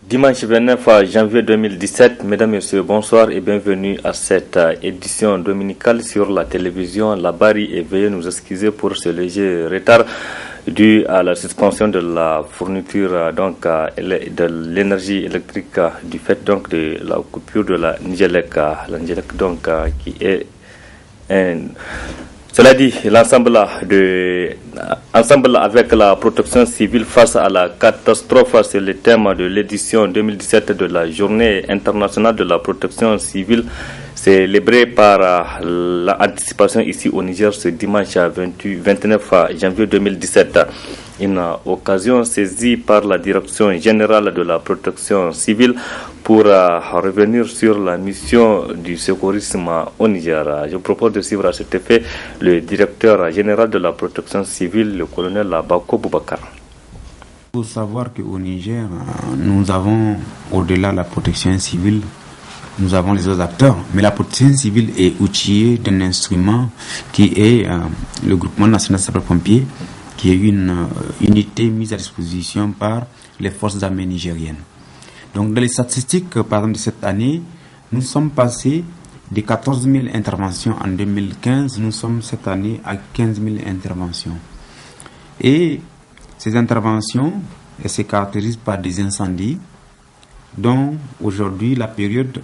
Dimanche 29 janvier 2017, mesdames et messieurs, bonsoir et bienvenue à cette édition dominicale sur la télévision La Bari et veuillez nous excuser pour ce léger retard dû à la suspension de la fourniture de l'énergie électrique du fait donc de la coupure de la Nigélec, qui est cela dit, ensemble avec la protection civile face à la catastrophe, c'est le thème de l'édition 2017 de la Journée internationale de la protection civile, célébrée par l'anticipation ici au Niger ce dimanche 29 janvier 2017. Une occasion saisie par la Direction générale de la protection civile pour revenir sur la mission du secourisme au Niger. Je propose de suivre à cet effet le directeur général de la protection civile, le colonel Bako Boubacar. Il faut savoir qu'au Niger, nous avons, au-delà de la protection civile, nous avons les autres acteurs. Mais la protection civile est outillée d'un instrument qui est le groupement national sapeurs-pompiers, qui est une unité mise à disposition par les forces armées nigériennes. Donc dans les statistiques, par exemple, de cette année, nous sommes passés de 14 000 interventions en 2015, nous sommes cette année à 15 000 interventions. Et ces interventions, elles se caractérisent par des incendies, dont aujourd'hui, la période,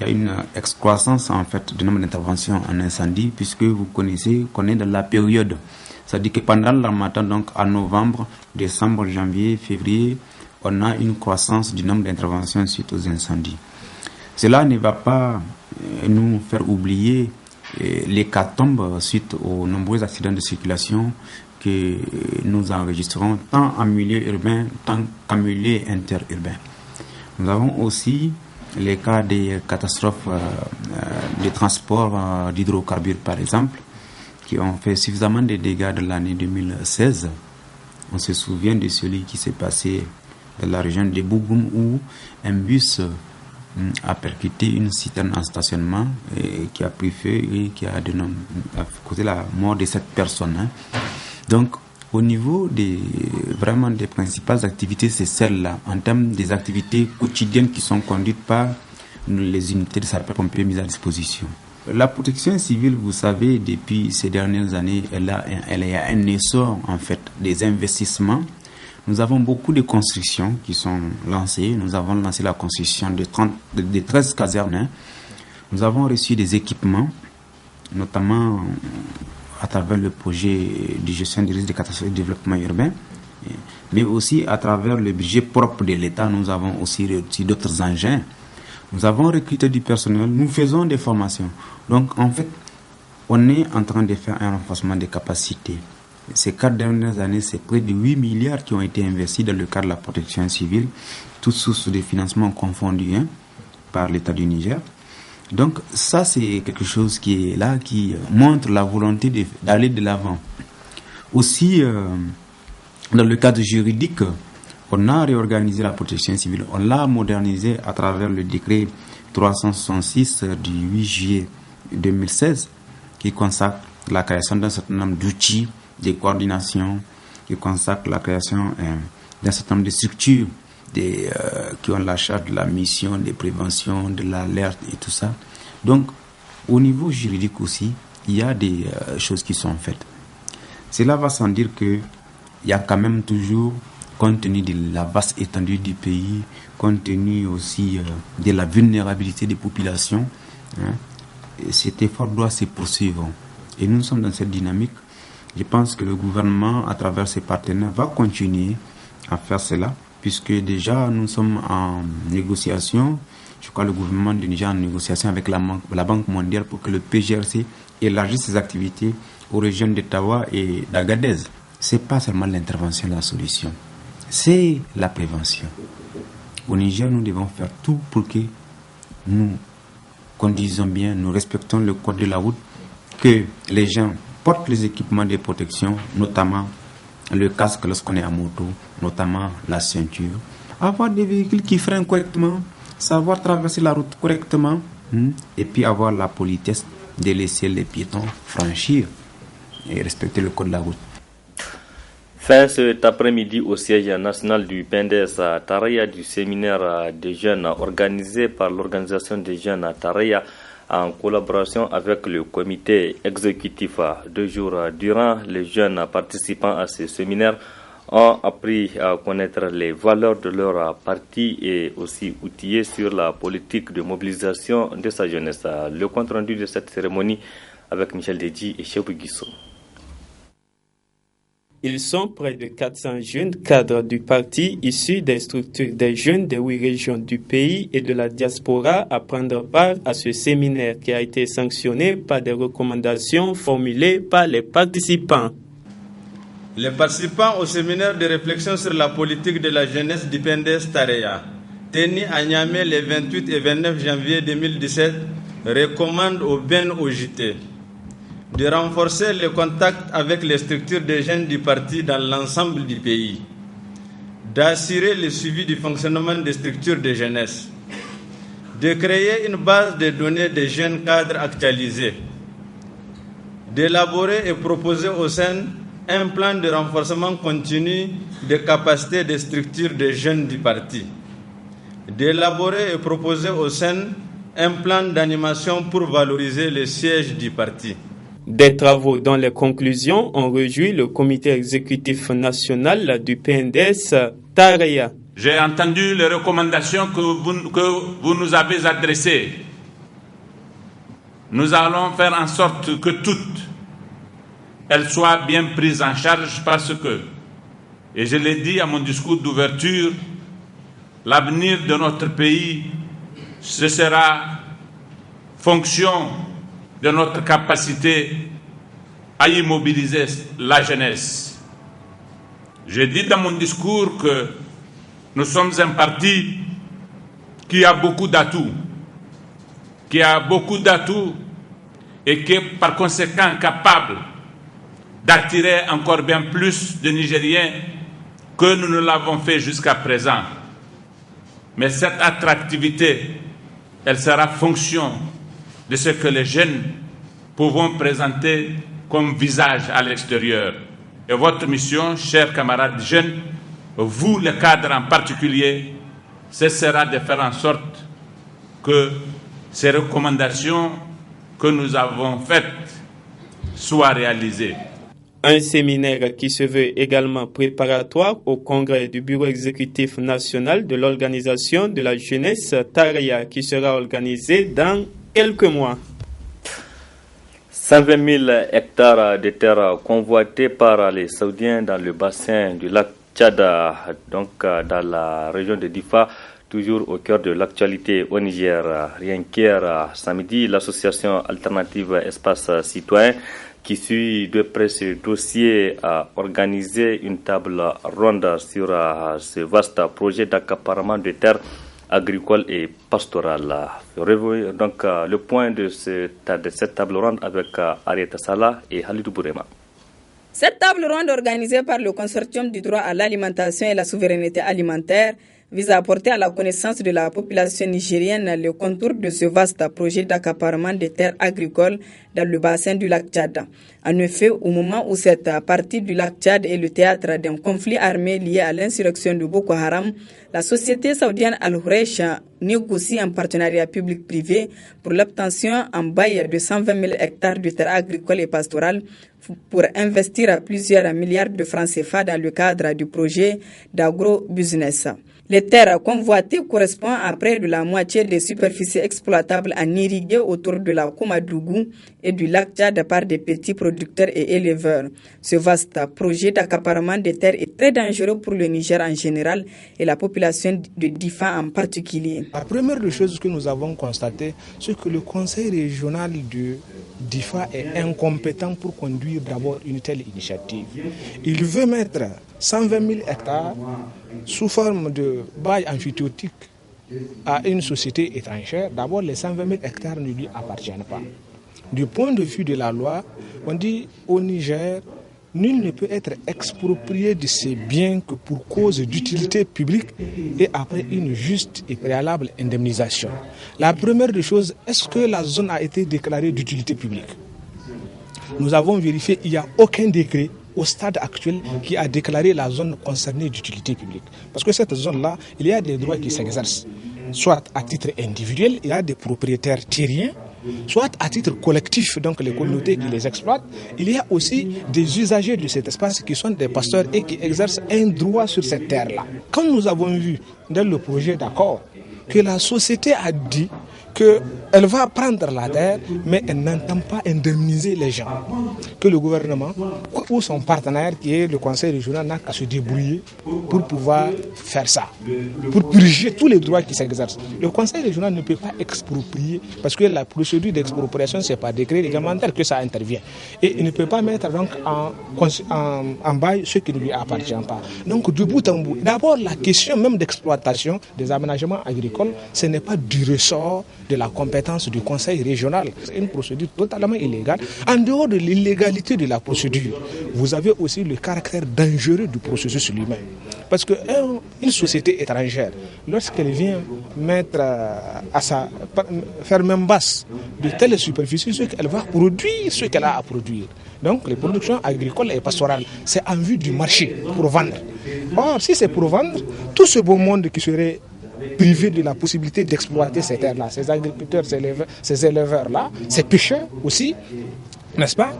il y a une excroissance en fait du nombre d'interventions en incendie, puisque vous connaissez qu'on est dans la période. C'est-à-dire que pendant l'harmattan, donc en novembre, décembre, janvier, février, on a une croissance du nombre d'interventions suite aux incendies. Cela ne va pas nous faire oublier l'hécatombe suite aux nombreux accidents de circulation que nous enregistrons tant en milieu urbain, tant qu'en milieu interurbain. Nous avons aussi les cas des catastrophes de transport d'hydrocarbures, par exemple, qui ont fait suffisamment de dégâts de l'année 2016. On se souvient de celui qui s'est passé dans la région de Bougoum où un bus a percuté une citerne en stationnement et qui a pris feu et qui a causé la mort de 7 personnes. Donc, au niveau des principales activités, c'est celle-là, en termes des activités quotidiennes qui sont conduites par les unités de sapeurs-pompiers mises à disposition. La protection civile, vous savez, depuis ces dernières années, elle a un essor, en fait, des investissements. Nous avons beaucoup de constructions qui sont lancées. Nous avons lancé la construction de 13 casernes. Nous avons reçu des équipements, notamment à travers le projet de gestion des risques de catastrophe et de développement urbain, mais aussi à travers le budget propre de l'État. Nous avons aussi reçu d'autres engins. Nous avons recruté du personnel, nous faisons des formations. Donc, en fait, on est en train de faire un renforcement des capacités. Ces 4 dernières années, c'est près de 8 milliards qui ont été investis dans le cadre de la protection civile, toutes sources de financement confondues par l'État du Niger. Donc, ça, c'est quelque chose qui est là, qui montre la volonté d'aller de l'avant. Aussi, dans le cadre juridique, on a réorganisé la protection civile, on l'a modernisé à travers le décret 366 du 8 juillet 2016 qui consacre la création d'un certain nombre d'outils de coordination, qui consacre la création d'un certain nombre de structures qui ont la charge de la mission, de prévention, de l'alerte et tout ça. Donc, au niveau juridique aussi, il y a des choses qui sont faites. Cela va sans dire qu'il y a quand même toujours, compte tenu de la vaste étendue du pays, compte tenu aussi de la vulnérabilité des populations, cet effort doit se poursuivre. Et nous sommes dans cette dynamique. Je pense que le gouvernement, à travers ses partenaires, va continuer à faire cela, puisque déjà nous sommes en négociation. Je crois que le gouvernement du Niger est en négociation avec la Banque mondiale pour que le PGRC élargisse ses activités aux régions d'Ottawa et d'Agadez. Ce n'est pas seulement l'intervention la solution. C'est la prévention. Au Niger, nous devons faire tout pour que nous conduisons bien, nous respectons le code de la route, que les gens portent les équipements de protection, notamment le casque lorsqu'on est à moto, notamment la ceinture, avoir des véhicules qui freinent correctement, savoir traverser la route correctement, et puis avoir la politesse de laisser les piétons franchir et respecter le code de la route. Fin cet après-midi au siège national du PNDS à Taraya du séminaire des jeunes organisé par l'organisation des jeunes à Taraya en collaboration avec le comité exécutif. 2 jours durant, les jeunes participants à ce séminaire ont appris à connaître les valeurs de leur parti et aussi outillés sur la politique de mobilisation de sa jeunesse. Le compte rendu de cette cérémonie avec Michel Deji et Chebou Guissou. Ils sont près de 400 jeunes cadres du parti issus des structures des jeunes des 8 régions du pays et de la diaspora à prendre part à ce séminaire qui a été sanctionné par des recommandations formulées par les participants. Les participants au séminaire de réflexion sur la politique de la jeunesse du PNDS Taraya, tenu à Niamey les 28 et 29 janvier 2017, recommandent au BEN-OJT de renforcer le contact avec les structures des jeunes du parti dans l'ensemble du pays, d'assurer le suivi du fonctionnement des structures de jeunesse, de créer une base de données des jeunes cadres actualisés, d'élaborer et proposer au sein un plan de renforcement continu des capacités des structures des jeunes du parti, d'élaborer et proposer au sein un plan d'animation pour valoriser les sièges du parti. Des travaux dont les conclusions ont réjoui le comité exécutif national du PNDS Taraya. J'ai entendu les recommandations que vous nous avez adressées. Nous allons faire en sorte que toutes elles soient bien prises en charge parce que, et je l'ai dit à mon discours d'ouverture, l'avenir de notre pays, ce sera fonction de notre capacité à immobiliser la jeunesse. J'ai dit dans mon discours que nous sommes un parti qui a beaucoup d'atouts, et qui est par conséquent capable d'attirer encore bien plus de Nigériens que nous ne l'avons fait jusqu'à présent. Mais cette attractivité, elle sera fonction de ce que les jeunes pouvons présenter comme visage à l'extérieur. Et votre mission, chers camarades jeunes, vous les cadres en particulier, ce sera de faire en sorte que ces recommandations que nous avons faites soient réalisées. Un séminaire qui se veut également préparatoire au congrès du bureau exécutif national de l'organisation de la jeunesse Taraya qui sera organisé dans quelques mois. 120 000 hectares de terres convoitées par les Saoudiens dans le bassin du lac Tchad, donc dans la région de Difa, toujours au cœur de l'actualité au Niger. Rien qu'hier, samedi, l'association alternative Espace Citoyen, qui suit de près ce dossier, a organisé une table ronde sur ce vaste projet d'accaparement de terres agricole et pastorale. Donc le point de cette table ronde avec Arieta Salah et Halidou Bourema. Cette table ronde organisée par le Consortium du droit à l'alimentation et la souveraineté alimentaire vise à apporter à la connaissance de la population nigérienne le contour de ce vaste projet d'accaparement des terres agricoles dans le bassin du lac Tchad. En effet, au moment où cette partie du lac Tchad est le théâtre d'un conflit armé lié à l'insurrection de Boko Haram, la société saoudienne Al-Huraish négocie un partenariat public-privé pour l'obtention en bail de 120 000 hectares de terres agricoles et pastorales pour investir à plusieurs milliards de francs CFA dans le cadre du projet d'agro-business. Les terres convoitées correspondent à près de la moitié des superficies exploitables en irrigué autour de la Koumadougou et du lac Tchad par des petits producteurs et éleveurs. Ce vaste projet d'accaparement des terres est très dangereux pour le Niger en général et la population de Difa en particulier. La première des choses que nous avons constatées, c'est que le conseil régional de Difa est incompétent pour conduire d'abord une telle initiative. Il veut mettre 120 000 hectares sous forme de bail amphithéotique à une société étrangère. D'abord, les 120 000 hectares ne lui appartiennent pas. Du point de vue de la loi, on dit au Niger, nul ne peut être exproprié de ses biens que pour cause d'utilité publique et après une juste et préalable indemnisation. La première des choses, est-ce que la zone a été déclarée d'utilité publique? Nous avons vérifié, il n'y a aucun décret au stade actuel qui a déclaré la zone concernée d'utilité publique. Parce que cette zone-là, il y a des droits qui s'exercent, soit à titre individuel, il y a des propriétaires terriens, soit à titre collectif, donc les communautés qui les exploitent. Il y a aussi des usagers de cet espace qui sont des pasteurs et qui exercent un droit sur cette terre-là. Quand nous avons vu dans le projet d'accord que la société a dit qu'elle va prendre la terre, mais elle n'entend pas indemniser les gens. Que le gouvernement ou son partenaire, qui est le conseil régional, n'a qu'à se débrouiller pour pouvoir faire ça, pour purger tous les droits qui s'exercent. Le conseil régional ne peut pas exproprier, parce que la procédure d'expropriation, c'est par décret réglementaire que ça intervient. Et il ne peut pas mettre donc en bail ce qui ne lui appartient pas. Donc, de bout en bout, d'abord, la question même d'exploitation des aménagements agricoles, ce n'est pas du ressort de la compétence du conseil régional. C'est une procédure totalement illégale. En dehors de l'illégalité de la procédure, vous avez aussi le caractère dangereux du processus lui-même. Parce qu'une société étrangère, lorsqu'elle vient mettre faire même basse de telles superficies, ce qu'elle va produire, ce qu'elle a à produire. Donc les productions agricoles et pastorales, c'est en vue du marché pour vendre. Or, si c'est pour vendre, tout ce beau monde qui serait privé de la possibilité d'exploiter ces terres-là, ces agriculteurs, ces éleveurs-là, ces pêcheurs aussi, n'est-ce pas?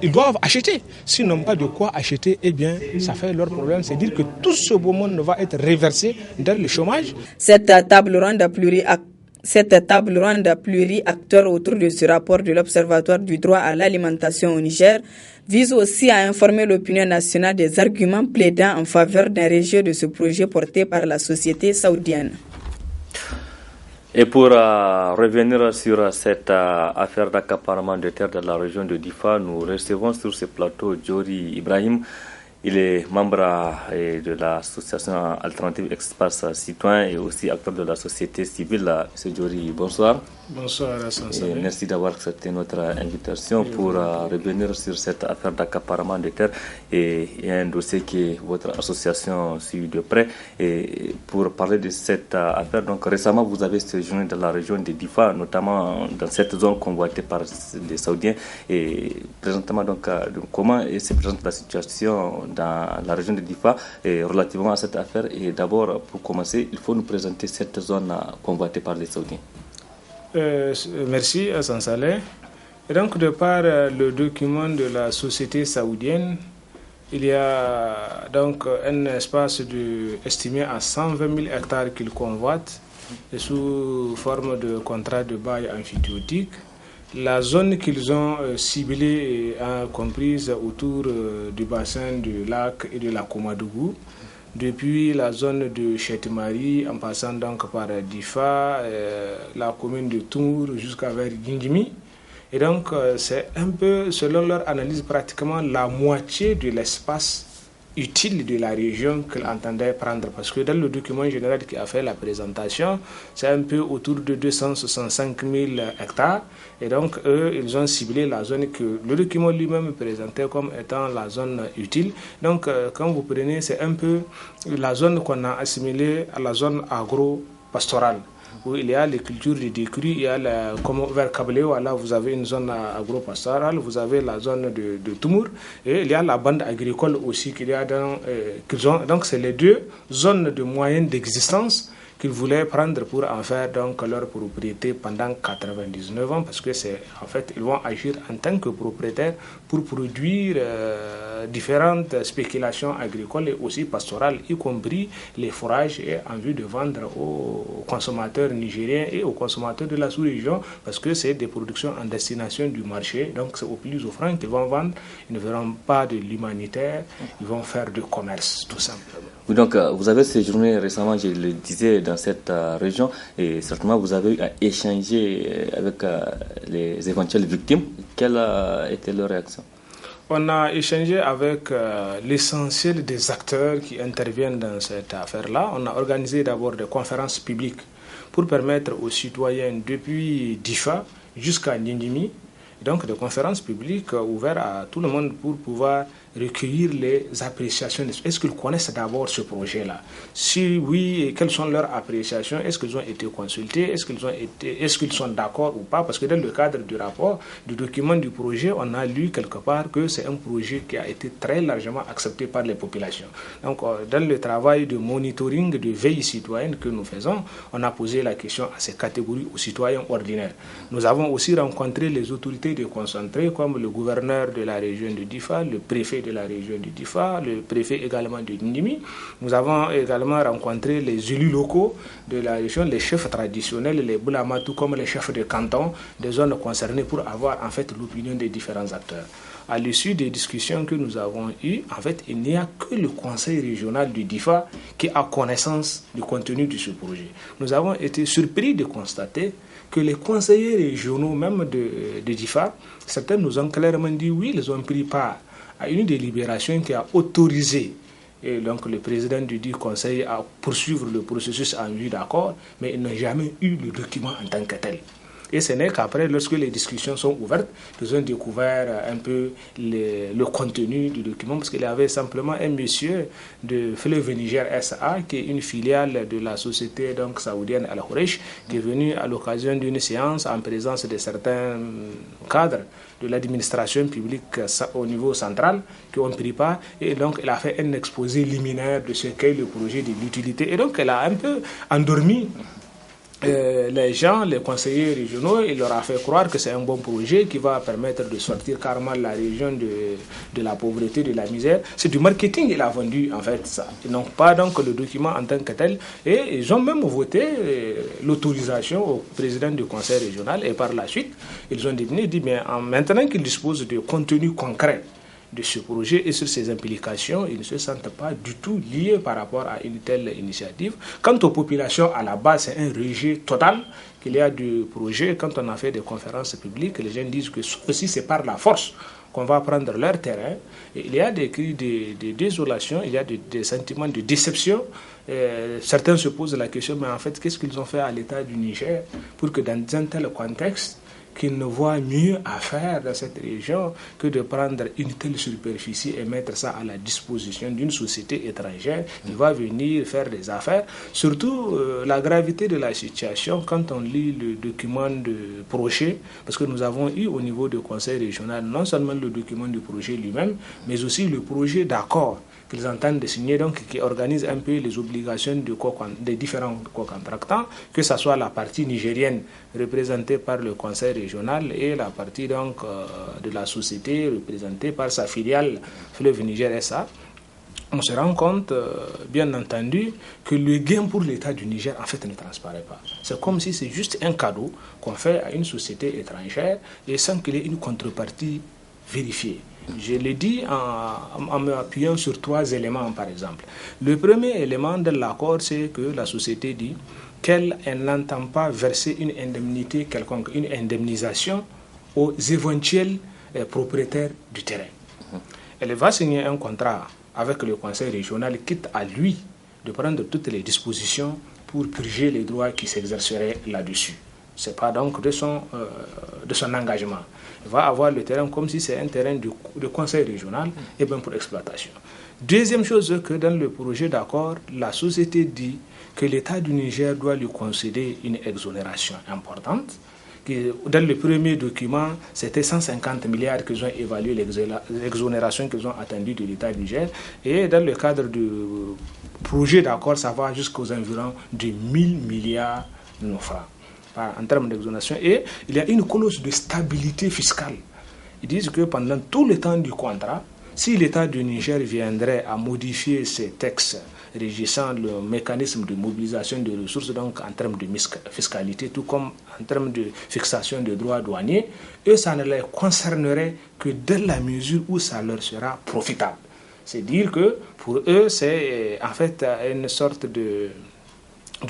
Ils doivent acheter. S'ils n'ont pas de quoi acheter, eh bien, ça fait leur problème. C'est dire que tout ce beau monde va être réversé dans le chômage. Cette table ronde pluri-acteurs autour de ce rapport de l'Observatoire du droit à l'alimentation au Niger vise aussi à informer l'opinion nationale des arguments plaidant en faveur d'un rejet de ce projet porté par la société saoudienne. Et pour revenir sur cette affaire d'accaparement de terres dans la région de Difa, nous recevons sur ce plateau Djori Ibrahim. Il est membre de l'association Alternative Espace Citoyen et aussi acteur de la société civile. M. Djori, bonsoir. Bonsoir, et merci d'avoir accepté notre invitation pour revenir sur cette affaire d'accaparement de terres et un dossier que votre association suit de près. Et pour parler de cette affaire, donc récemment vous avez séjourné dans la région de Difa, notamment dans cette zone convoitée par les Saoudiens. Et présentement, donc, comment se présente la situation dans la région de Difa relativement à cette affaire? Et d'abord, pour commencer, il faut nous présenter cette zone convoitée par les Saoudiens. Merci Hassan Saleh. Et donc, de par le document de la société saoudienne, il y a donc un espace estimé à 120 000 hectares qu'ils convoitent sous forme de contrat de bail amphithéotique. La zone qu'ils ont ciblée est comprise autour du bassin du lac et de la Komadougou, depuis la zone de Chetmari, en passant donc par Difa, la commune de Tour, jusqu'à vers Gingimi. Et donc, c'est un peu, selon leur analyse, pratiquement la moitié de l'espace utile de la région qu'ils entendaient prendre. Parce que dans le document général qui a fait la présentation, c'est un peu autour de 265 000 hectares. Et donc, eux, ils ont ciblé la zone que le document lui-même présentait comme étant la zone utile. Donc, quand vous prenez, c'est un peu la zone qu'on a assimilée à la zone agro-pastorale, où il y a les cultures de décrue, il y a comme vers Kabylie, là vous avez une zone agro-pastorale, vous avez la zone de Toumour, et il y a la bande agricole aussi qu'il y a qu'ils ont. Donc c'est les deux zones de moyenne d'existence qu'ils voulaient prendre pour en faire donc leur propriété pendant 99 ans, parce que c'est en fait ils vont agir en tant que propriétaires pour produire différentes spéculations agricoles et aussi pastorales, y compris les fourrages, et en vue de vendre aux consommateurs nigériens et aux consommateurs de la sous-région, parce que c'est des productions en destination du marché, donc c'est au plus offrant qu'ils vont vendre. Ils ne verront pas de l'humanitaire, ils vont faire du commerce tout simplement. Oui, donc vous avez séjourné récemment, je le disais, dans cette région, et certainement vous avez eu à échanger avec les éventuelles victimes. Quelle était leur réaction? On a échangé avec l'essentiel des acteurs qui interviennent dans cette affaire-là. On a organisé d'abord des conférences publiques pour permettre aux citoyens depuis Difa jusqu'à Ndjimi, donc des conférences publiques ouvertes à tout le monde pour pouvoir recueillir les appréciations. Est-ce qu'ils connaissent d'abord ce projet-là? Si oui, quelles sont leurs appréciations? Est-ce qu'ils ont été consultés? Est-ce qu'ils sont d'accord ou pas? Parce que dans le cadre du rapport, du document du projet, on a lu quelque part que c'est un projet qui a été très largement accepté par les populations. Donc, dans le travail de monitoring, de veille citoyenne que nous faisons, on a posé la question à ces catégories, aux citoyens ordinaires. Nous avons aussi rencontré les autorités déconcentrées, comme le gouverneur de la région de Difa, le préfet de la région du Difa, le préfet également de Nimi. Nous avons également rencontré les élus locaux de la région, les chefs traditionnels, les Boulama, tout comme les chefs de canton des zones concernées pour avoir en fait l'opinion des différents acteurs. À l'issue des discussions que nous avons eues, en fait, il n'y a que le conseil régional du Difa qui a connaissance du contenu de ce projet. Nous avons été surpris de constater que les conseillers régionaux, même de Difa, certains nous ont clairement dit oui, ils ont pris part à une délibération qui a autorisé et donc le président du dit conseil à poursuivre le processus en vue d'accord, mais ils n'ont jamais eu le document en tant que tel. Et ce n'est qu'après, lorsque les discussions sont ouvertes, qu'ils ont découvert un peu le contenu du document, parce qu'il y avait simplement un monsieur de Fleuve Niger SA, qui est une filiale de la société donc, saoudienne Al-Horesh, qui est venu à l'occasion d'une séance en présence de certains cadres de l'administration publique au niveau central qui ont pris part, et donc elle a fait un exposé liminaire de ce qu'est le projet, de l'utilité, et donc elle a un peu endormi les gens, les conseillers régionaux. Il leur a fait croire que c'est un bon projet qui va permettre de sortir carrément la région de la pauvreté, de la misère. C'est du marketing, il a vendu en fait ça. Ils n'ont pas donc le document en tant que tel, et ils ont même voté l'autorisation au président du conseil régional, et par la suite ils ont dit mais maintenant qu'ils disposent de contenu concret de ce projet et sur ses implications, ils ne se sentent pas du tout liés par rapport à une telle initiative. Quant aux populations, à la base, c'est un rejet total qu'il y a du projet. Quand on a fait des conférences publiques, les gens disent que aussi c'est par la force qu'on va prendre leur terrain. Et il y a des cris de désolation, il y a des sentiments de déception. Certains se posent la question, mais en fait, qu'est-ce qu'ils ont fait à l'État du Niger pour que dans un tel contexte, qu'ils ne voient mieux à faire dans cette région que de prendre une telle superficie et mettre ça à la disposition d'une société étrangère qui va venir faire des affaires. Surtout la gravité de la situation quand on lit le document de projet, parce que nous avons eu au niveau du conseil régional non seulement le document du projet lui-même, mais aussi le projet d'accord qu'ils entendent de signer, donc qui organise un peu les obligations des différents co-contractants, que ce soit la partie nigérienne représentée par le conseil régional et la partie donc de la société représentée par sa filiale Fleuve Niger SA. On se rend compte, bien entendu, que le gain pour l'État du Niger, en fait, ne transparaît pas. C'est comme si c'est juste un cadeau qu'on fait à une société étrangère et sans qu'il y ait une contrepartie vérifiée. Je l'ai dit en m'appuyant sur 3 éléments, par exemple. Le premier élément de l'accord, c'est que la société dit qu'elle n'entend pas verser une indemnité quelconque, une indemnisation aux éventuels propriétaires du terrain. Elle va signer un contrat avec le conseil régional, quitte à lui de prendre toutes les dispositions pour purger les droits qui s'exerceraient là-dessus. Ce n'est pas donc de son engagement. Il va avoir le terrain comme si c'est un terrain de conseil régional et bien pour exploitation. Deuxième chose, que dans le projet d'accord, la société dit que l'État du Niger doit lui concéder une exonération importante. Dans le premier document, c'était 150 milliards qu'ils ont évalué l'exonération qu'ils ont attendue de l'État du Niger. Et dans le cadre du projet d'accord, ça va jusqu'aux environs de 1000 milliards de francs en termes d'exonération. Et il y a une clause de stabilité fiscale. Ils disent que pendant tout le temps du contrat, si l'État du Niger viendrait à modifier ces textes régissant le mécanisme de mobilisation de ressources, donc en termes de fiscalité, tout comme en termes de fixation de droits douaniers, eux, ça ne les concernerait que dans la mesure où ça leur sera profitable. C'est dire que pour eux, c'est en fait une sorte de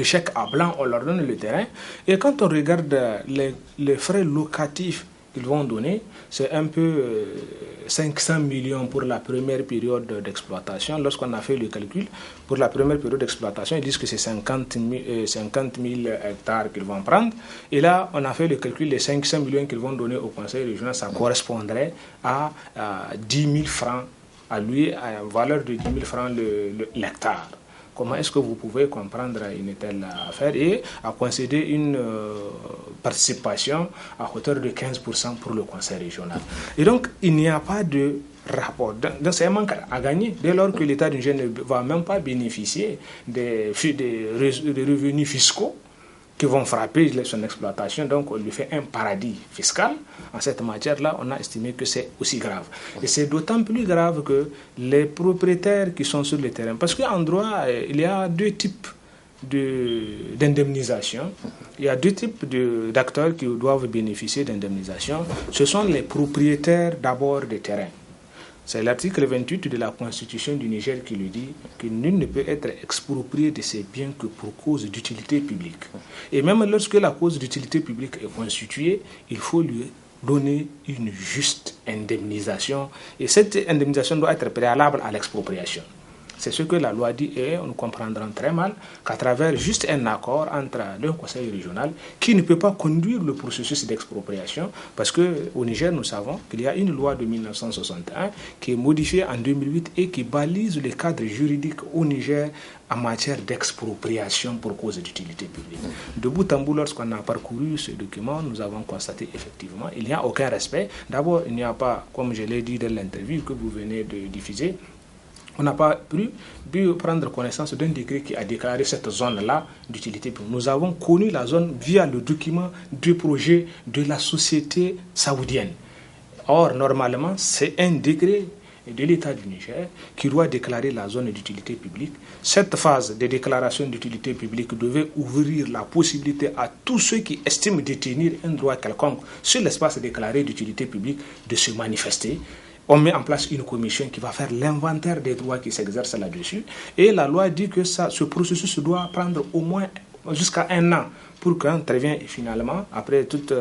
chèque à blanc, on leur donne le terrain. Et quand on regarde les frais locatifs qu'ils vont donner, c'est un peu 500 millions pour la première période d'exploitation. Lorsqu'on a fait le calcul, pour la première période d'exploitation, ils disent que c'est 50 000 hectares qu'ils vont prendre. Et là, on a fait le calcul des 500 millions qu'ils vont donner au conseil régional, ça correspondrait à 10 000 francs alloué à une valeur de 10 000 francs l'hectare. Comment est-ce que vous pouvez comprendre une telle affaire et à concéder une participation à hauteur de 15% pour le conseil régional. Et donc, il n'y a pas de rapport. Donc, c'est un manque à gagner dès lors que l'État du Niger ne va même pas bénéficier des revenus fiscaux qui vont frapper son exploitation. Donc, on lui fait un paradis fiscal. En cette matière-là, on a estimé que c'est aussi grave. Et c'est d'autant plus grave que les propriétaires qui sont sur le terrain, parce qu'en droit, il y a deux types d'indemnisation. Il y a deux types d'acteurs qui doivent bénéficier d'indemnisation. Ce sont les propriétaires d'abord des terrains. C'est l'article 28 de la Constitution du Niger qui lui dit que nul ne peut être exproprié de ses biens que pour cause d'utilité publique. Et même lorsque la cause d'utilité publique est constituée, il faut lui donner une juste indemnisation. Et cette indemnisation doit être préalable à l'expropriation. C'est ce que la loi dit et nous comprendrons très mal qu'à travers juste un accord entre le conseil régional qui ne peut pas conduire le processus d'expropriation parce qu'au Niger, nous savons qu'il y a une loi de 1961 qui est modifiée en 2008 et qui balise le cadre juridique au Niger en matière d'expropriation pour cause d'utilité publique. De bout en bout, lorsqu'on a parcouru ce document, nous avons constaté effectivement qu'il n'y a aucun respect. D'abord, il n'y a pas, comme je l'ai dit dans l'interview que vous venez de diffuser, on n'a pas pu prendre connaissance d'un décret qui a déclaré cette zone-là d'utilité publique. Nous avons connu la zone via le document du projet de la société saoudienne. Or, normalement, c'est un décret de l'État du Niger qui doit déclarer la zone d'utilité publique. Cette phase de déclaration d'utilité publique devait ouvrir la possibilité à tous ceux qui estiment détenir un droit quelconque sur l'espace déclaré d'utilité publique de se manifester. On met en place une commission qui va faire l'inventaire des droits qui s'exercent là-dessus. Et la loi dit que ce processus doit prendre au moins jusqu'à 1 an pour qu'intervienne finalement, après toutes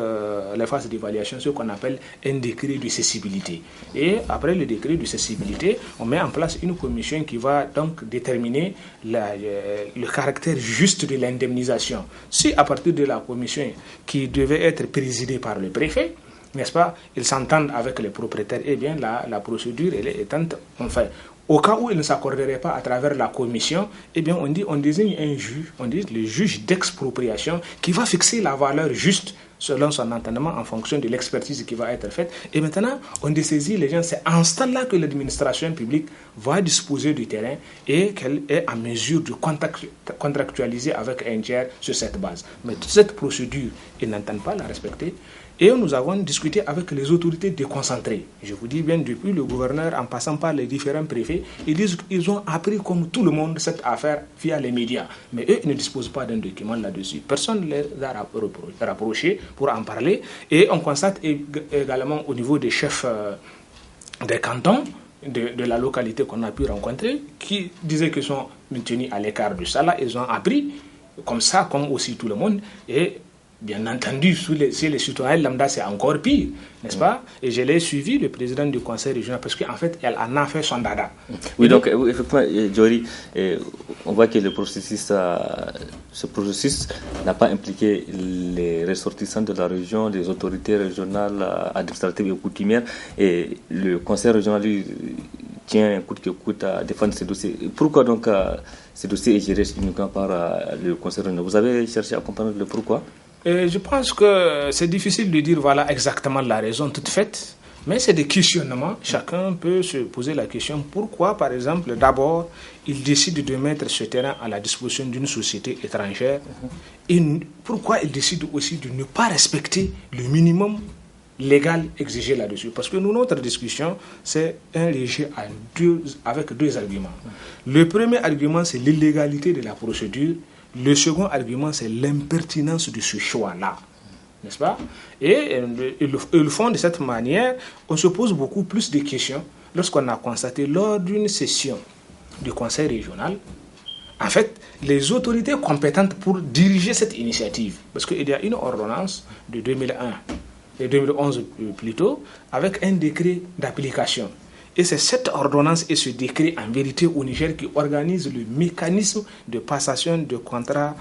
les phases d'évaluation, ce qu'on appelle un décret de cessibilité. Et après le décret de cessibilité, on met en place une commission qui va donc déterminer le caractère juste de l'indemnisation. Si à partir de la commission qui devait être présidée par le préfet, n'est-ce pas, ils s'entendent avec les propriétaires, eh bien la procédure elle est éteinte. Enfin, au cas où ils ne s'accorderaient pas à travers la commission, eh bien on désigne un juge, on dit le juge d'expropriation qui va fixer la valeur juste selon son entendement en fonction de l'expertise qui va être faite. Et maintenant, on dessaisit les gens. C'est en ce temps-là que l'administration publique va disposer du terrain et qu'elle est en mesure de contractualiser avec un tiers sur cette base. Mais toute cette procédure, ils n'entendent pas la respecter. Et nous avons discuté avec les autorités déconcentrées. Je vous dis bien, depuis le gouverneur, en passant par les différents préfets, ils disent qu'ils ont appris comme tout le monde cette affaire via les médias. Mais eux, ils ne disposent pas d'un document là-dessus. Personne ne les a rapprochés pour en parler. Et on constate également au niveau des chefs des cantons, de la localité qu'on a pu rencontrer, qui disaient qu'ils sont maintenus à l'écart de ça. Là, ils ont appris, comme ça, comme aussi tout le monde. Et bien entendu, chez les citoyens lambda, c'est encore pire, n'est-ce pas? Et je l'ai suivi, le président du conseil régional, parce qu'en fait, elle en a fait son dada. Oui, donc, effectivement, Djori, on voit que ce processus n'a pas impliqué les ressortissants de la région, les autorités régionales, administratives et coutumières, et le conseil régional, lui, tient coûte que coûte à défendre ces dossiers. Pourquoi donc ces dossiers est géré uniquement par le conseil régional? Vous avez cherché à comprendre le pourquoi? Je pense que c'est difficile de dire voilà exactement la raison toute faite, mais c'est des questionnements. Chacun peut se poser la question pourquoi, par exemple, d'abord, il décide de mettre ce terrain à la disposition d'une société étrangère et pourquoi il décide aussi de ne pas respecter le minimum légal exigé là-dessus. Parce que nous, notre discussion, c'est un léger avec deux arguments. Le premier argument, c'est l'illégalité de la procédure. Le second argument, c'est l'impertinence de ce choix-là, n'est-ce pas? Et ils le font de cette manière. On se pose beaucoup plus de questions lorsqu'on a constaté lors d'une session du conseil régional, en fait, les autorités compétentes pour diriger cette initiative, parce qu'il y a une ordonnance de 2001 et 2011 plutôt, avec un décret d'application. Et c'est cette ordonnance et ce décret en vérité au Niger qui organise le mécanisme de passation de contrats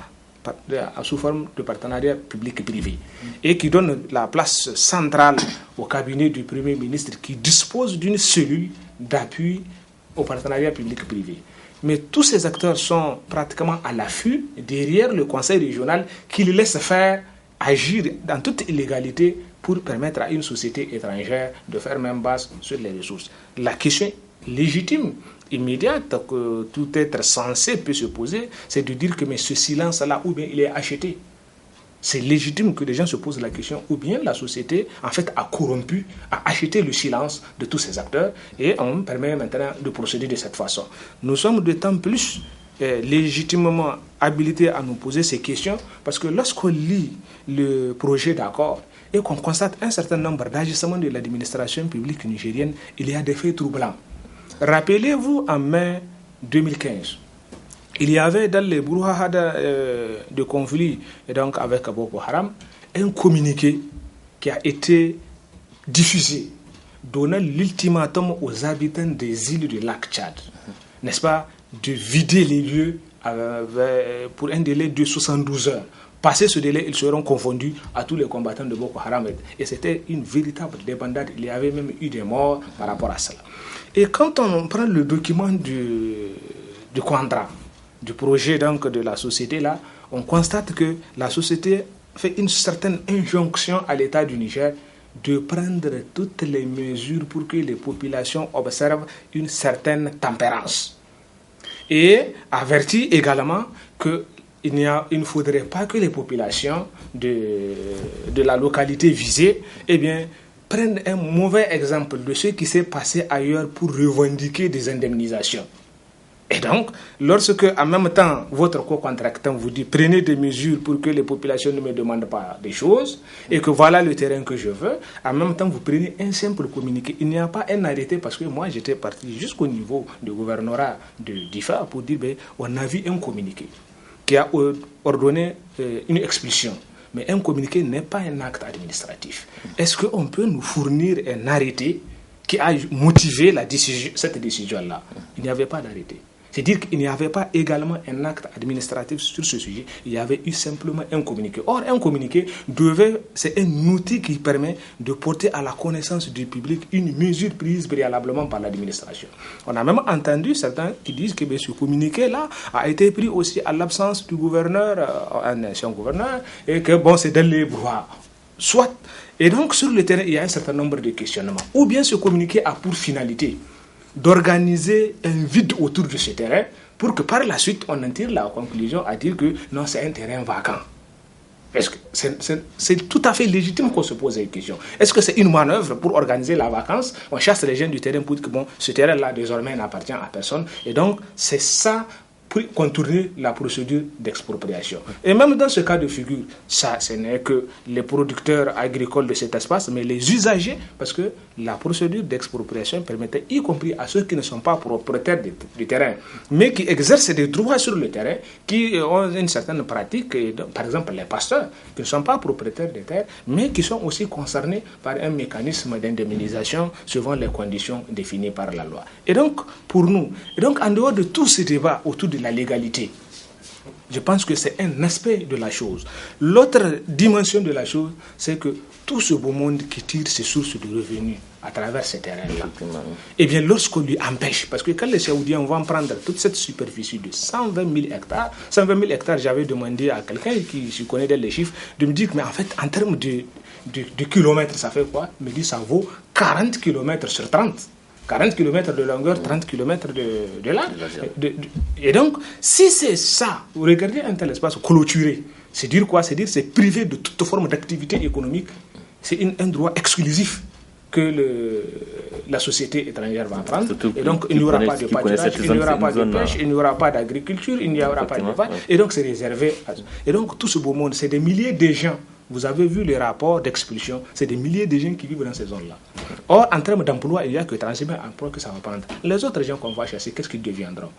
sous forme de partenariat public-privé et qui donne la place centrale au cabinet du Premier ministre qui dispose d'une cellule d'appui au partenariat public-privé. Mais tous ces acteurs sont pratiquement à l'affût derrière le conseil régional qui les laisse faire agir dans toute illégalité pour permettre à une société étrangère de faire même base sur les ressources. La question légitime, immédiate, que tout être censé peut se poser, c'est de dire que mais ce silence-là, ou bien il est acheté. C'est légitime que les gens se posent la question, ou bien la société, en fait, a corrompu, a acheté le silence de tous ces acteurs, et on permet maintenant de procéder de cette façon. Nous sommes d'autant plus légitimement habilités à nous poser ces questions, parce que lorsqu'on lit le projet d'accord, et qu'on constate un certain nombre d'agissements de l'administration publique nigérienne, il y a des faits troublants. Rappelez-vous, en mai 2015, il y avait dans les brouhahas de conflit et donc avec Boko Haram un communiqué qui a été diffusé donnant l'ultimatum aux habitants des îles du lac Tchad, n'est-ce pas, de vider les lieux pour un délai de 72 heures. Passé ce délai, ils seront confondus à tous les combattants de Boko Haram. Et c'était une véritable débandade. Il y avait même eu des morts par rapport à cela. Et quand on prend le document du contrat, du projet donc de la société, là, on constate que la société fait une certaine injonction à l'État du Niger de prendre toutes les mesures pour que les populations observent une certaine tempérance. Et avertit également qu'il ne faudrait pas que les populations de la localité visée prennent un mauvais exemple de ce qui s'est passé ailleurs pour revendiquer des indemnisations. Et donc, lorsque en même temps votre co-contractant vous dit prenez des mesures pour que les populations ne me demandent pas des choses et que voilà le terrain que je veux, en même temps vous prenez un simple communiqué. Il n'y a pas un arrêté, parce que moi j'étais parti jusqu'au niveau du gouvernorat de DIFA pour dire on a vu un communiqué qui a ordonné une expulsion. Mais un communiqué n'est pas un acte administratif. Est-ce qu'on peut nous fournir un arrêté qui a motivé cette décision-là? Il n'y avait pas d'arrêté. C'est-à-dire qu'il n'y avait pas également un acte administratif sur ce sujet. Il y avait eu simplement un communiqué. Or, un communiqué c'est un outil qui permet de porter à la connaissance du public une mesure prise préalablement par l'administration. On a même entendu certains qui disent que ce communiqué-là a été pris aussi à l'absence du gouverneur, un ancien gouverneur, et que c'est dans les brouhahas. Soit. Et donc, sur le terrain, il y a un certain nombre de questionnements. Ou bien ce communiqué a pour finalité d'organiser un vide autour de ce terrain pour que par la suite on en tire la conclusion à dire que non, c'est un terrain vacant. Est-ce que c'est tout à fait légitime qu'on se pose la question. Est-ce que c'est une manœuvre pour organiser la vacance? On chasse les gens du terrain pour dire que ce terrain-là désormais n'appartient à personne. Et donc c'est ça pour contourner la procédure d'expropriation. Et même dans ce cas de figure, ça, ce n'est que les producteurs agricoles de cet espace, mais les usagers, parce que la procédure d'expropriation permettait, y compris à ceux qui ne sont pas propriétaires du terrain, mais qui exercent des droits sur le terrain, qui ont une certaine pratique, par exemple les pasteurs, qui ne sont pas propriétaires des terres, mais qui sont aussi concernés par un mécanisme d'indemnisation suivant les conditions définies par la loi. Et donc, pour nous, en dehors de tout ce débat autour de la légalité, je pense que c'est un aspect de la chose. L'autre dimension de la chose, c'est que tout ce beau monde qui tire ses sources de revenus à travers ces terrains-là, lorsqu'on lui empêche, parce que quand les Saoudiens vont prendre toute cette superficie de 120 000 hectares, j'avais demandé à quelqu'un qui se connaît dans les chiffres, de me dire, mais en fait, en termes de kilomètres, ça fait quoi? Il me dit, ça vaut 40 kilomètres sur 30. 40 km de longueur, 30 km de large. Et donc, si c'est ça, vous regardez un tel espace clôturé, c'est dire quoi? C'est dire c'est privé de toute forme d'activité économique. C'est un droit exclusif que la société étrangère va prendre. Surtout et donc, il n'y aura pas de pâturage, il n'y aura pas de pêche, il n'y aura pas d'agriculture, il n'y aura pas d'élevage. Et donc, c'est réservé. Et donc, tout ce beau monde, c'est des milliers de gens. Vous avez vu les rapports d'expulsion, c'est des milliers de gens qui vivent dans ces zones-là. Or, en termes d'emploi, il n'y a que 35 000 emplois que ça va prendre. Les autres gens qu'on va chasser, qu'est-ce qu'ils deviendront?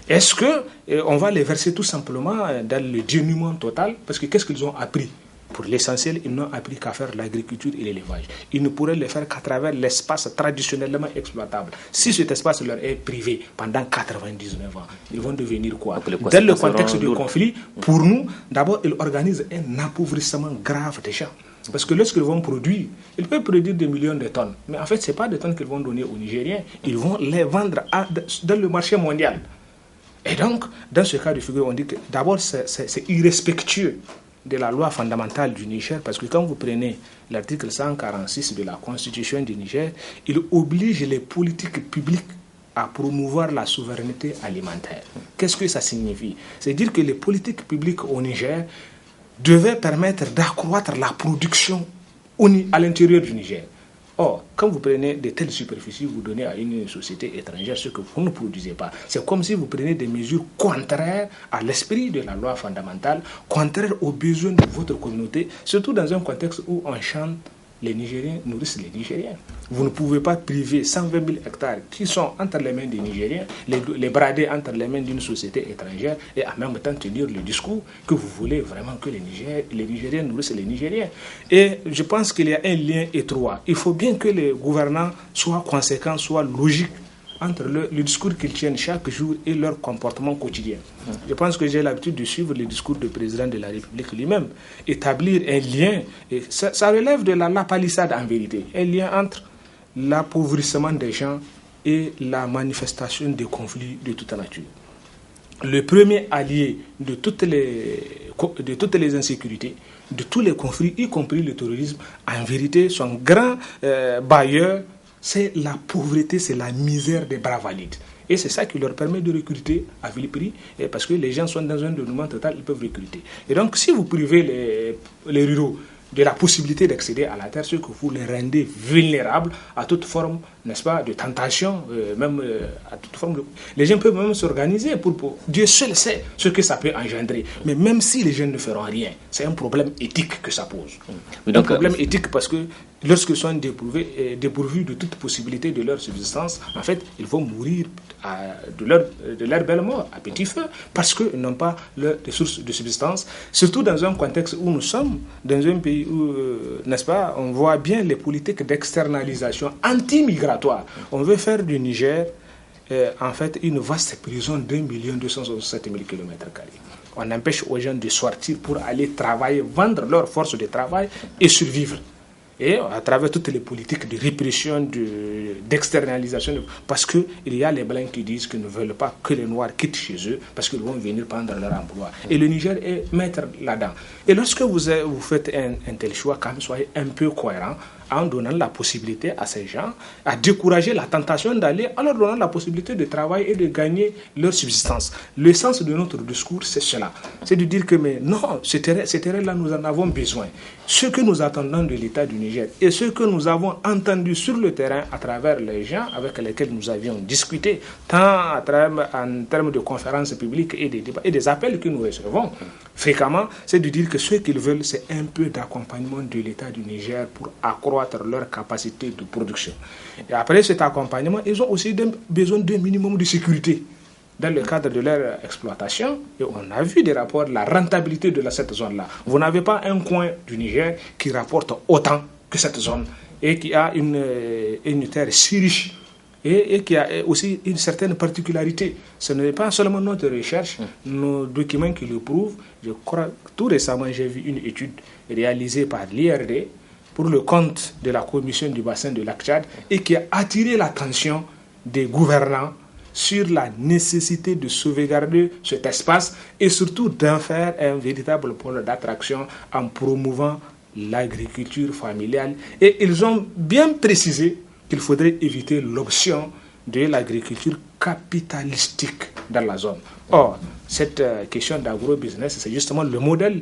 Est-ce qu'on va les verser tout simplement dans le dénuement total? Parce que qu'est-ce qu'ils ont appris? Pour l'essentiel, ils n'ont appris qu'à faire l'agriculture et l'élevage. Ils ne pourraient le faire qu'à travers l'espace traditionnellement exploitable. Si cet espace leur est privé pendant 99 ans, ils vont devenir quoi? Dans le contexte du conflit, pour nous, d'abord, ils organisent un appauvrissement grave des gens. Parce que lorsqu'ils vont produire, ils peuvent produire des millions de tonnes. Mais en fait, ce n'est pas des tonnes qu'ils vont donner aux Nigériens. Ils vont les vendre dans le marché mondial. Et donc, dans ce cas de figure, on dit que d'abord, c'est irrespectueux de la loi fondamentale du Niger, parce que quand vous prenez l'article 146 de la Constitution du Niger, il oblige les politiques publiques à promouvoir la souveraineté alimentaire. Qu'est-ce que ça signifie? C'est dire que les politiques publiques au Niger devaient permettre d'accroître la production à l'intérieur du Niger. Or, quand vous prenez de telles superficies, vous donnez à une société étrangère ce que vous ne produisez pas. C'est comme si vous preniez des mesures contraires à l'esprit de la loi fondamentale, contraires aux besoins de votre communauté, surtout dans un contexte où on chante les Nigériens nourrissent les Nigériens. Vous ne pouvez pas priver 120 000 hectares qui sont entre les mains des Nigériens, les brader entre les mains d'une société étrangère et en même temps tenir le discours que vous voulez vraiment que les Nigériens nourrissent les Nigériens. Et je pense qu'il y a un lien étroit. Il faut bien que les gouvernants soient conséquents, soient logiques entre le discours qu'ils tiennent chaque jour et leur comportement quotidien. Je pense que j'ai l'habitude de suivre le discours du président de la République lui-même. Établir un lien, et ça relève de la palissade en vérité, un lien entre l'appauvrissement des gens et la manifestation des conflits de toute nature. Le premier allié de toutes les insécurités, de tous les conflits, y compris le terrorisme, en vérité, son grand bailleur, c'est la pauvreté, c'est la misère des bras valides. Et c'est ça qui leur permet de recruter à vil prix, parce que les gens sont dans un dénuement total, ils peuvent recruter. Et donc, si vous privez les ruraux de la possibilité d'accéder à la terre, c'est que vous les rendez vulnérables à toute forme, n'est-ce pas, de tentation, même à toute forme de... Les gens peuvent même s'organiser pour... Dieu seul sait ce que ça peut engendrer. Mais même si les gens ne feront rien, c'est un problème éthique que ça pose. Oui, donc, un problème éthique parce que lorsqu'ils sont dépourvus de toute possibilité de leur subsistance, en fait, ils vont mourir de leur belle mort, à petit feu, parce qu'ils n'ont pas leurs ressources de subsistance, surtout dans un contexte où nous sommes, dans un pays où, n'est-ce pas, on voit bien les politiques d'externalisation anti-migratoire. On veut faire du Niger, en fait, une vaste prison d'1 267 000 km². On empêche aux gens de sortir pour aller travailler, vendre leur force de travail et survivre. Et à travers toutes les politiques de répression, d'externalisation, parce qu'il y a les Blancs qui disent qu'ils ne veulent pas que les Noirs quittent chez eux, parce qu'ils vont venir prendre leur emploi. Et le Niger est maître là-dedans. Et lorsque vous faites un tel choix, quand même, soyez un peu cohérent, en donnant la possibilité à ces gens à décourager la tentation d'aller, en leur donnant la possibilité de travailler et de gagner leur subsistance. Le sens de notre discours, c'est cela. C'est de dire que, mais non, ces terrains-là, nous en avons besoin. Ce que nous attendons de l'État du Niger et ce que nous avons entendu sur le terrain à travers les gens avec lesquels nous avions discuté, tant en termes de conférences publiques et des débats et des appels que nous recevons fréquemment, c'est de dire que ce qu'ils veulent, c'est un peu d'accompagnement de l'État du Niger pour accroître leur capacité de production. Et après cet accompagnement, ils ont aussi besoin d'un minimum de sécurité dans le cadre de leur exploitation. Et on a vu des rapports de la rentabilité de cette zone-là. Vous n'avez pas un coin du Niger qui rapporte autant que cette zone et qui a une terre si riche et qui a aussi une certaine particularité. Ce n'est pas seulement notre recherche, nos documents qui le prouvent. Je crois que tout récemment, j'ai vu une étude réalisée par l'IRD pour le compte de la commission du bassin de lac Tchad et qui a attiré l'attention des gouvernants sur la nécessité de sauvegarder cet espace et surtout d'en faire un véritable pôle d'attraction en promouvant l'agriculture familiale. Et ils ont bien précisé qu'il faudrait éviter l'option de l'agriculture capitalistique dans la zone. Or, cette question d'agro-business, c'est justement le modèle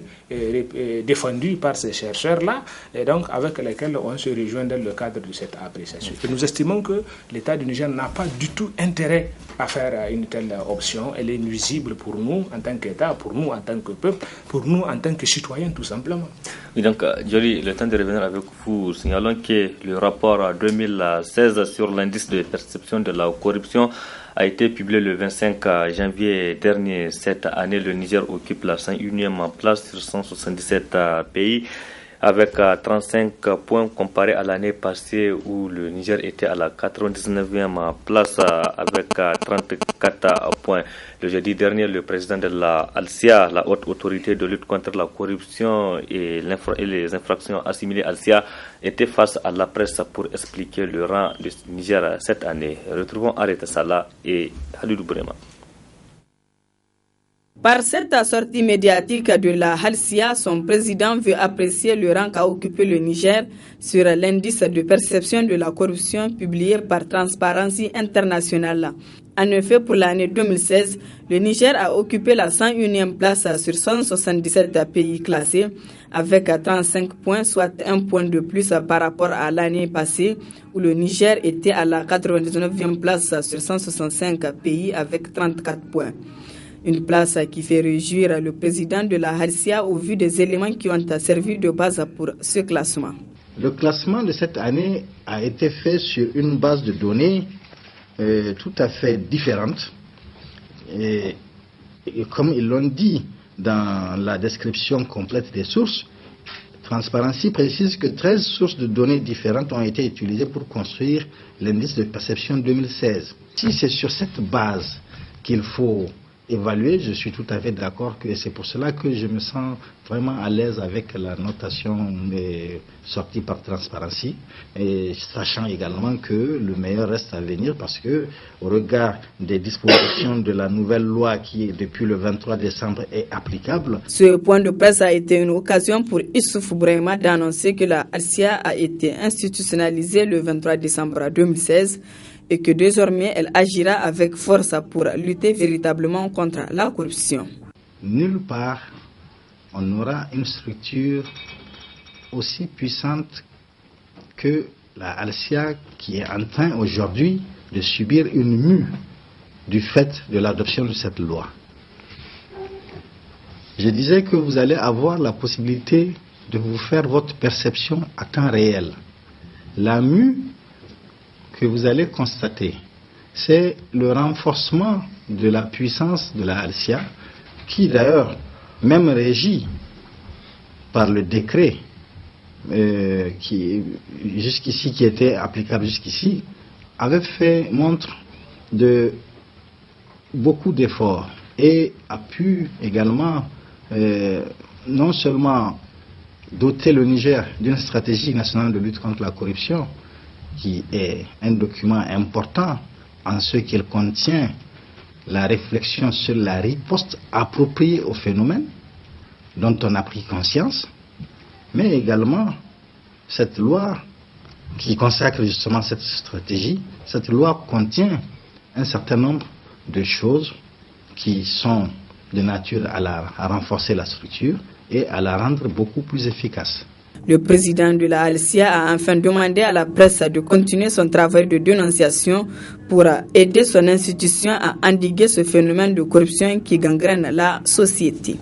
défendu par ces chercheurs-là, et donc avec lesquels on se rejoint dans le cadre de cette appréciation. Et nous estimons que l'État du Niger n'a pas du tout intérêt à faire une telle option. Elle est nuisible pour nous en tant qu'État, pour nous en tant que peuple, pour nous en tant que citoyens, tout simplement. Et donc, Joly, le temps de revenir avec vous, signalons que le rapport 2016 sur l'indice de perception de la corruption a été publié le 25 janvier dernier. Cette année, le Niger occupe la 101e place sur 177 pays. avec 35 points comparé à l'année passée où le Niger était à la 99e place avec 34 points. Le jeudi dernier, le président de la ALSIA, la haute autorité de lutte contre la corruption et les infractions assimilées ALSIA, était face à la presse pour expliquer le rang du Niger cette année. Retrouvons Areta Salah et Halidou Brema. Par cette sortie médiatique de la ALSIA, son président veut apprécier le rang qu'a occupé le Niger sur l'indice de perception de la corruption publié par Transparency International. En effet, pour l'année 2016, le Niger a occupé la 101e place sur 177 pays classés, avec 35 points, soit un point de plus par rapport à l'année passée, où le Niger était à la 99e place sur 165 pays avec 34 points. Une place qui fait réjouir le président de la ALSIA au vu des éléments qui ont servi de base pour ce classement. Le classement de cette année a été fait sur une base de données tout à fait différente. Et comme ils l'ont dit dans la description complète des sources, Transparency précise que 13 sources de données différentes ont été utilisées pour construire l'indice de perception 2016. Si c'est sur cette base qu'il faut évaluer, je suis tout à fait d'accord que c'est pour cela que je me sens vraiment à l'aise avec la notation sortie par Transparency, et sachant également que le meilleur reste à venir parce que au regard des dispositions de la nouvelle loi qui depuis le 23 décembre est applicable. Ce point de presse a été une occasion pour Issoufou Brema d'annoncer que la ALSIA a été institutionnalisée le 23 décembre 2016 et que désormais elle agira avec force pour lutter véritablement contre la corruption. Nulle part on aura une structure aussi puissante que la ALSIA qui est en train aujourd'hui de subir une mue du fait de l'adoption de cette loi. Je disais que vous allez avoir la possibilité de vous faire votre perception à temps réel. La mue que vous allez constater, c'est le renforcement de la puissance de la ALSIA, qui d'ailleurs, même régie par le décret qui était applicable jusqu'ici, avait fait montre de beaucoup d'efforts et a pu également non seulement doter le Niger d'une stratégie nationale de lutte contre la corruption, qui est un document important en ce qu'il contient la réflexion sur la riposte appropriée au phénomène dont on a pris conscience, mais également cette loi qui consacre justement cette stratégie. Cette loi contient un certain nombre de choses qui sont de nature à renforcer la structure et à la rendre beaucoup plus efficace. Le président de la ALSIA a enfin demandé à la presse de continuer son travail de dénonciation pour aider son institution à endiguer ce phénomène de corruption qui gangrène la société.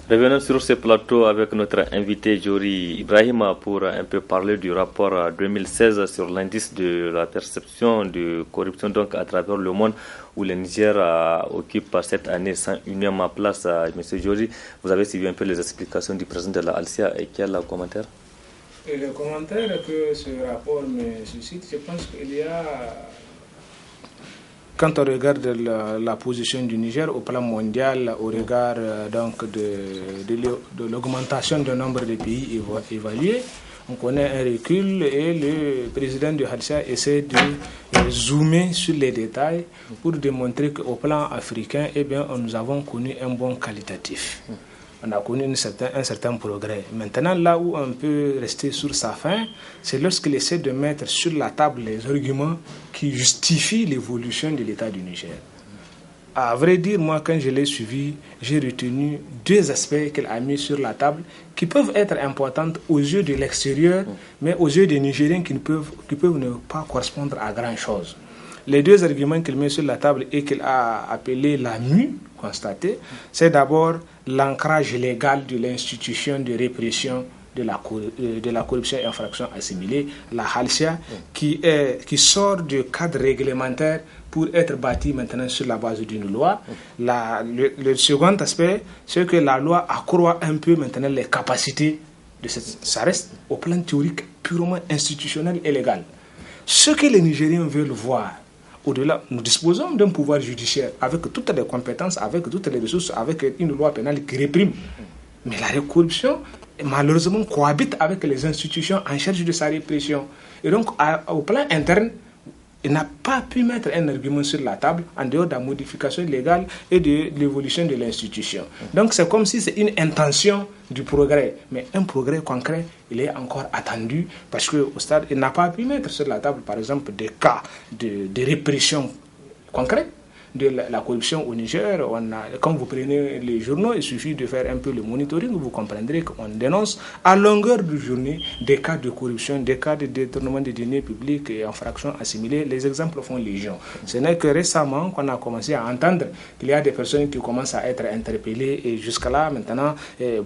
Revenons sur ce plateau avec notre invité Jori Ibrahima pour un peu parler du rapport 2016 sur l'indice de la perception de corruption donc à travers le monde où le Niger occupe cette année 101e place. Monsieur Jori, vous avez suivi un peu les explications du président de la ALSIA et quel commentaire? Et le commentaire que ce rapport me suscite, je pense qu'il y a... Quand on regarde la position du Niger au plan mondial, au regard donc de l'augmentation du nombre de pays évalués, on connaît un recul et le président de ALSIA essaie de zoomer sur les détails pour démontrer qu'au plan africain, eh bien, nous avons connu un bon qualitatif. On a connu un certain progrès. Maintenant, là où on peut rester sur sa faim, c'est lorsqu'il essaie de mettre sur la table les arguments qui justifient l'évolution de l'État du Niger. À vrai dire, moi, quand je l'ai suivi, j'ai retenu deux aspects qu'elle a mis sur la table qui peuvent être importants aux yeux de l'extérieur, mais aux yeux des Nigériens qui peuvent ne pas correspondre à grand-chose. Les deux arguments qu'il met sur la table et qu'il a appelé la mue constatée, c'est d'abord l'ancrage légal de l'institution de répression de la corruption et infraction assimilée, la ALSIA, qui sort du cadre réglementaire pour être bâti maintenant sur la base d'une loi. Le second aspect, c'est que la loi accroît un peu maintenant les capacités ça reste au plan théorique purement institutionnel et légal. Ce que les Nigériens veulent voir, au-delà, nous disposons d'un pouvoir judiciaire avec toutes les compétences, avec toutes les ressources, avec une loi pénale qui réprime. Mais la corruption, malheureusement, cohabite avec les institutions en charge de sa répression. Et donc, au plan interne, il n'a pas pu mettre un argument sur la table en dehors de la modification légale et de l'évolution de l'institution. Donc c'est comme si c'est une intention du progrès. Mais un progrès concret, il est encore attendu parce qu'au stade, il n'a pas pu mettre sur la table, par exemple, des cas de répression concrète de la corruption au Niger. Quand vous prenez les journaux, il suffit de faire un peu le monitoring, vous comprendrez qu'on dénonce à longueur de journée des cas de corruption, des cas de détournement des deniers publics et infractions assimilées. Les exemples font légion. Ce n'est que récemment qu'on a commencé à entendre qu'il y a des personnes qui commencent à être interpellées et jusqu'à là, maintenant,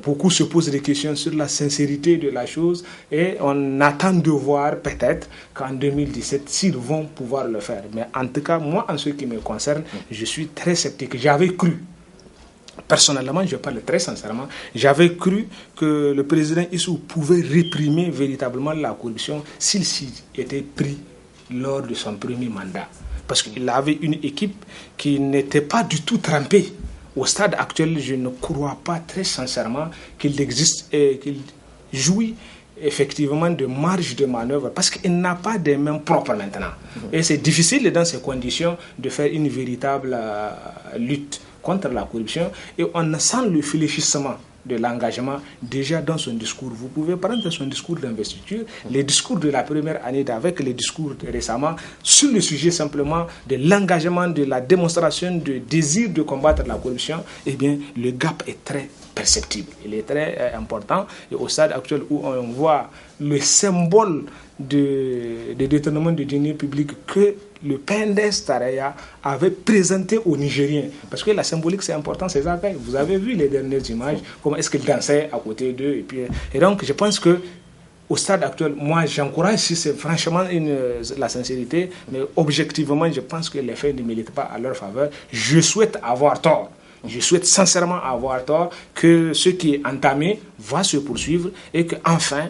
beaucoup se posent des questions sur la sincérité de la chose et on attend de voir peut-être qu'en 2017, s'ils vont pouvoir le faire. Mais en tout cas, moi, en ce qui me concerne, je suis très sceptique. J'avais cru, personnellement, je parle très sincèrement, j'avais cru que le président Issou pouvait réprimer véritablement la corruption s'il s'y était pris lors de son premier mandat. Parce qu'il avait une équipe qui n'était pas du tout trempée. Au stade actuel, je ne crois pas très sincèrement qu'il existe et qu'il jouit effectivement de marge de manœuvre parce qu'il n'a pas des mains propres maintenant. Et c'est difficile dans ces conditions de faire une véritable lutte contre la corruption et on sent le fléchissement de l'engagement déjà dans son discours. Vous pouvez prendre son discours d'investiture, les discours de la première année avec les discours récemment sur le sujet simplement de l'engagement, de la démonstration de désir de combattre la corruption. Eh bien, le gap est très perceptible. Il est très important et au stade actuel où on voit le symbole de détournement de deniers publics que le PNDS Taraya avait présenté aux Nigériens. Parce que la symbolique, c'est important, ces affaires. Vous avez vu les dernières images, comment est-ce qu'ils dansaient à côté d'eux. Et donc, je pense que au stade actuel, moi, j'encourage, si c'est franchement la sincérité, mais objectivement, je pense que les faits ne militent pas à leur faveur. Je souhaite avoir tort. Je souhaite sincèrement avoir tort que ce qui est entamé va se poursuivre et qu'enfin,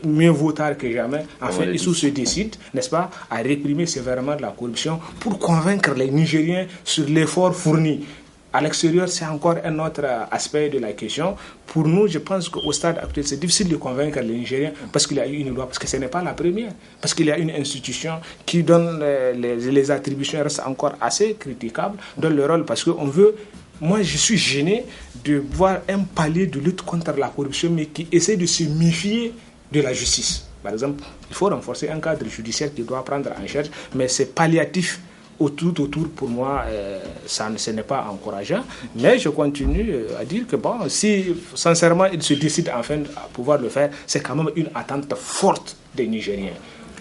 mieux vaut tard que jamais, enfin, Issou se décide, n'est-ce pas, à réprimer sévèrement la corruption pour convaincre les Nigériens sur l'effort fourni. À l'extérieur, c'est encore un autre aspect de la question. Pour nous, je pense qu'au stade actuel, c'est difficile de convaincre les Nigériens parce qu'il y a eu une loi, parce que ce n'est pas la première, parce qu'il y a une institution qui donne les attributions restent encore assez critiquables dans le rôle, parce qu'on veut. Moi, je suis gêné de voir un palier de lutte contre la corruption, mais qui essaie de se méfier de la justice. Par exemple, il faut renforcer un cadre judiciaire qui doit prendre en charge, mais c'est palliatif. Autour, pour moi, ce n'est pas encourageant. Mais je continue à dire que, bon, si sincèrement il se décide enfin à pouvoir le faire, c'est quand même une attente forte des Nigériens.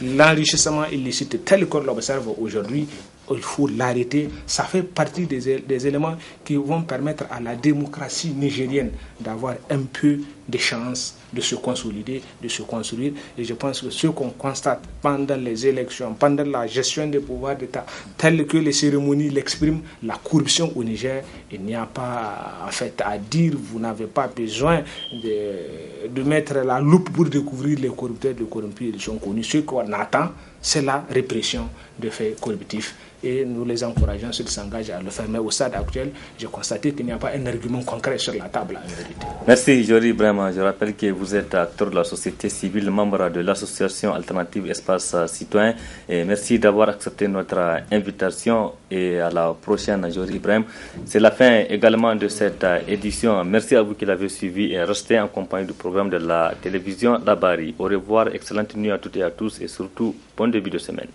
L'enrichissement illicite tel qu'on l'observe aujourd'hui, il faut l'arrêter. Ça fait partie des éléments qui vont permettre à la démocratie nigérienne d'avoir un peu de chance de se consolider, de se construire. Et je pense que ce qu'on constate pendant les élections, pendant la gestion des pouvoirs d'État, tel que les cérémonies l'expriment, la corruption au Niger, il n'y a pas en fait à dire, vous n'avez pas besoin de mettre la loupe pour découvrir les corrupteurs, les corrompus, ils sont connus. Ce qu'on attend, c'est la répression de faits corruptifs. Et nous les encourageons s'ils s'engagent à le faire. Mais au stade actuel, j'ai constaté qu'il n'y a pas un argument concret sur la table en vérité. Merci Jory Brahma. Je rappelle que vous êtes acteur de la société civile, membre de l'association alternative Espace Citoyen. Et merci d'avoir accepté notre invitation et à la prochaine, Jory Brahma. C'est la fin également de cette édition. Merci à vous qui l'avez suivi et restez en compagnie du programme de la télévision Labari. Au revoir, excellente nuit à toutes et à tous et surtout bon début de semaine.